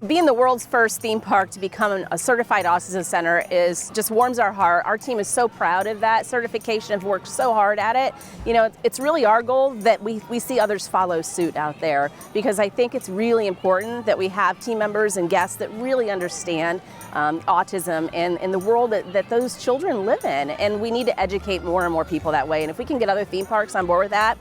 Being the world's first theme park to become a Certified Autism Center just warms our heart. Our team is so proud of that certification, have worked so hard at it. You know, it's really our goal that we see others follow suit out there, because I think it's really important that we have team members and guests that really understand autism and the world that those children live in. And we need to educate more and more people that way. And if we can get other theme parks on board with that,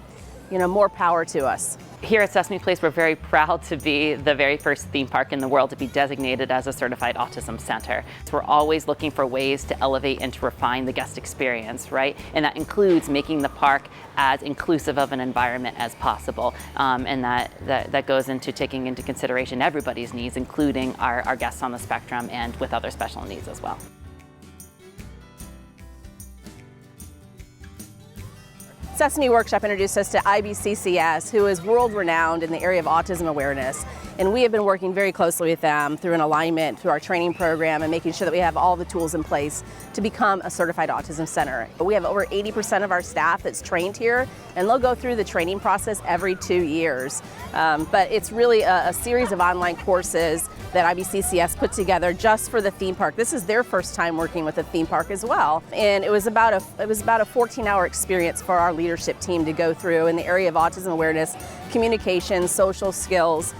you know, more power to us. Here at Sesame Place, we're very proud to be the very first theme park in the world to be designated as a Certified Autism Center. So we're always looking for ways to elevate and to refine the guest experience, right? And that includes making the park as inclusive of an environment as possible. And that goes into taking into consideration everybody's needs, including our guests on the spectrum and with other special needs as well. Sesame Workshop introduced us to IBCCES, who is world-renowned in the area of autism awareness. And we have been working very closely with them through an alignment, through our training program, and making sure that we have all the tools in place to become a Certified Autism Center. We have over 80% of our staff that's trained here, and they'll go through the training process every 2 years. But it's really a series of online courses that IBCCES put together just for the theme park. This is their first time working with a theme park as well. And it was about a 14-hour experience for our leadership team to go through in the area of autism awareness, communication, social skills,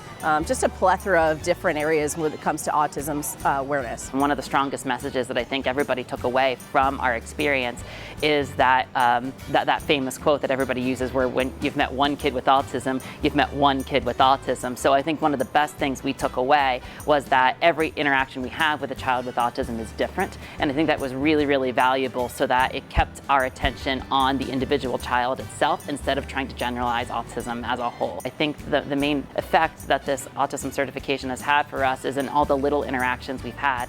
just a plethora of different areas when it comes to autism awareness. One of the strongest messages that I think everybody took away from our experience is that that famous quote that everybody uses, where when you've met one kid with autism, you've met one kid with autism. So I think one of the best things we took away was that every interaction we have with a child with autism is different. And I think that was really, really valuable, so that it kept our attention on the individual child itself instead of trying to generalize autism as a whole. I think the main effect that this autism certification has had for us is in all the little interactions we've had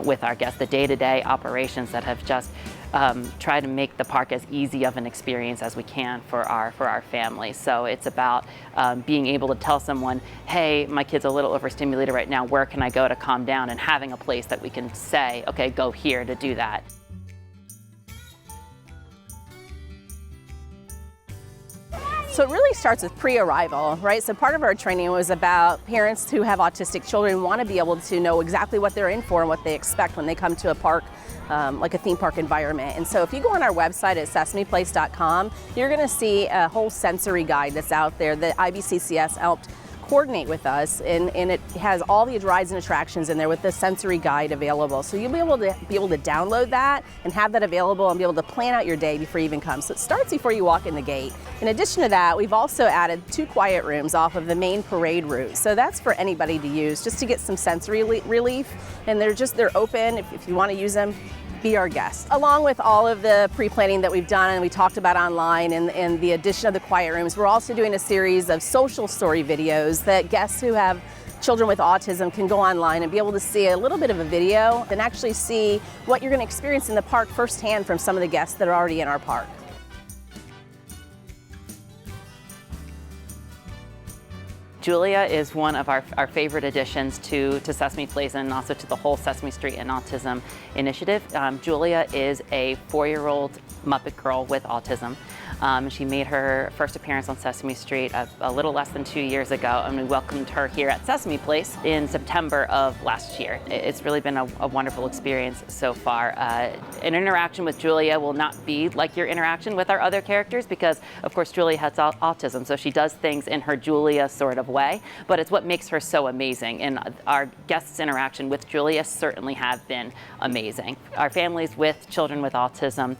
with our guests, the day-to-day operations that have just tried to make the park as easy of an experience as we can for our families. So it's about being able to tell someone, hey, my kid's a little overstimulated right now, where can I go to calm down? And having a place that we can say, okay, go here to do that. So it really starts with PreArrival, right? So part of our training was about parents who have autistic children want to be able to know exactly what they're in for and what they expect when they come to a park, like a theme park environment. And so if you go on our website at sesameplace.com, you're going to see a whole sensory guide that's out there that IBCCES helped coordinate with us, and it has all the rides and attractions in there with the sensory guide available. So you'll be able to download that and have that available and be able to plan out your day before you even come. So it starts before you walk in the gate. In addition to that, we've also added 2 quiet rooms off of the main parade route. So that's for anybody to use, just to get some sensory relief. And they're open if you want to use them. Be our guest. Along with all of the pre-planning that we've done and we talked about online and the addition of the quiet rooms, we're also doing a series of social story videos that guests who have children with autism can go online and be able to see a little bit of a video and actually see what you're going to experience in the park firsthand from some of the guests that are already in our park. Julia is one of our favorite additions to Sesame Place and also to the whole Sesame Street and Autism initiative. Julia is a 4-year-old Muppet girl with autism. She made her first appearance on Sesame Street a little less than 2 years ago, and we welcomed her here at Sesame Place in September of last year. It's really been a wonderful experience so far. An interaction with Julia will not be like your interaction with our other characters because, of course, Julia has autism, so she does things in her Julia sort of way, but it's what makes her so amazing, and our guests' interaction with Julia certainly have been amazing. Our families with children with autism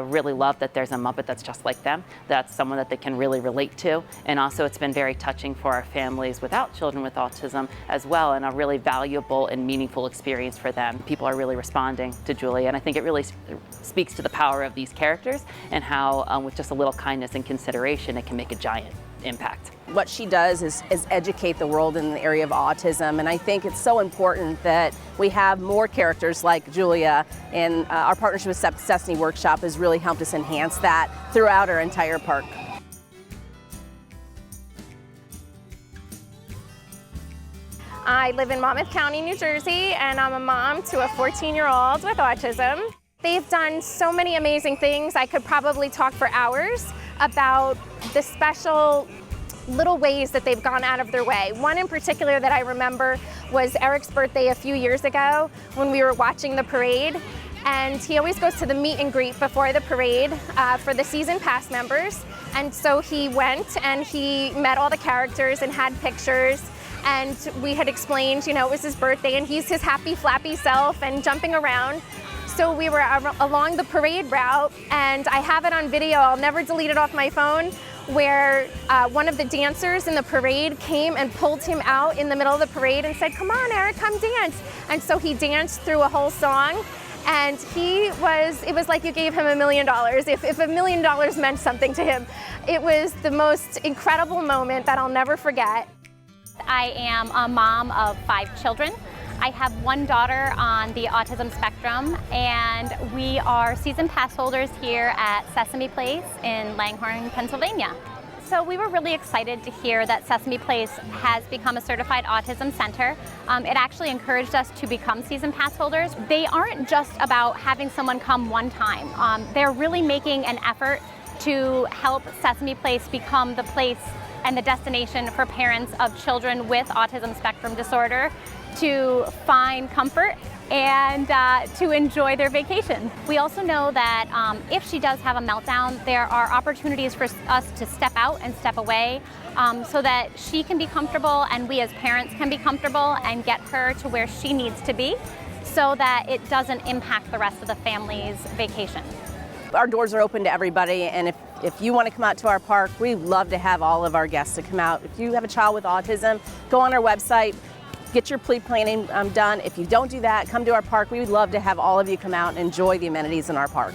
really love that there's a Muppet that's just like them, that's someone that they can really relate to, and also it's been very touching for our families without children with autism as well, and a really valuable and meaningful experience for them. People are really responding to Julia, and I think it really speaks to the power of these characters and how with just a little kindness and consideration it can make a giant impact. What she does is educate the world in the area of autism, and I think it's so important that we have more characters like Julia, and our partnership with Sesame Workshop has really helped us enhance that throughout our entire park. I live in Monmouth County, New Jersey, and I'm a mom to a 14-year-old with autism. They've done so many amazing things. I could probably talk for hours about the special little ways that they've gone out of their way. One in particular that I remember was Eric's birthday a few years ago when we were watching the parade. And he always goes to the meet and greet before the parade for the season pass members. And so he went and he met all the characters and had pictures. And we had explained, you know, it was his birthday and he's his happy, flappy self and jumping around. So we were along the parade route, and I have it on video, I'll never delete it off my phone, where one of the dancers in the parade came and pulled him out in the middle of the parade and said, "Come on, Eric, come dance." And so he danced through a whole song. And it was like you gave him $1 million. If $1 million meant something to him, it was the most incredible moment that I'll never forget. I am a mom of 5 children. I have one daughter on the autism spectrum, and we are season pass holders here at Sesame Place in Langhorne, Pennsylvania. So we were really excited to hear that Sesame Place has become a Certified Autism Center. It actually encouraged us to become season pass holders. They aren't just about having someone come one time. They're really making an effort to help Sesame Place become the place and the destination for parents of children with autism spectrum disorder to find comfort and to enjoy their vacation. We also know that if she does have a meltdown, there are opportunities for us to step out and step away so that she can be comfortable and we as parents can be comfortable and get her to where she needs to be so that it doesn't impact the rest of the family's vacation. Our doors are open to everybody, and if you want to come out to our park, we love to have all of our guests to come out. If you have a child with autism, go on our website, get your pre-planning done. If you don't do that, come to our park. We would love to have all of you come out and enjoy the amenities in our park.